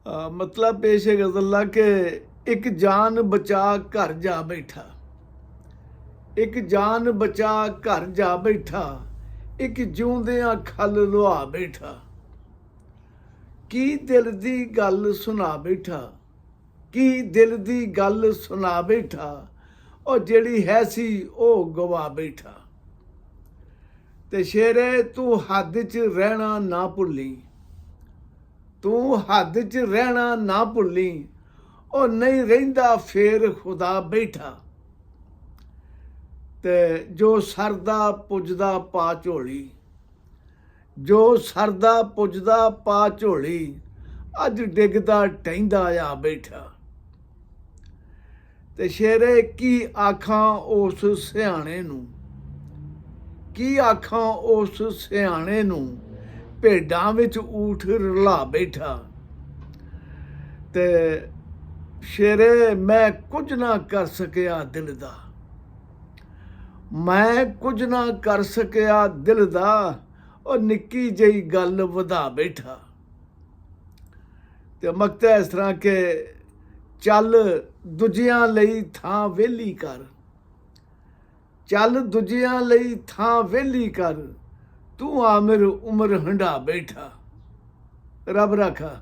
मतलब पेश है गज़ल्ला के एक जान बचा घर जा बैठा, एक जान बचा घर जा बैठा, एक जिउंदियां खल लुहा बैठा, की दिल दी गल सुना बैठा, की दिल दी गल सुना बैठा, और जेड़ी है सी ओ गवा बैठा। ते शेरे तू हद च रहना ना भुल्ली, तू हद च रहना ना भुल्ली, और नहीं रहिंदा फेर खुदा बैठा। ते जो सरदा पुजदा पा झोली, जो सरदा पुजदा पा झोली, अज डिगदा टहिंदा आ बैठा। ते शेरे की आखां उस सियाणे नूं, की आखां उस सियाणे नूं, भेडां विच ऊठ रला बैठा। ते शेरे मैं कुछ ना कर सकिया दिल दा, मैं कुछ ना कर सकिया दिल दा, और निक्की जही गल वधा बैठा। ते मकता इस तरह के चल दूजियां लई थां वेली कर, चल दूजियां लई थां वेली कर, तू आमिर उम्र हंडा बैठा। रब रखा।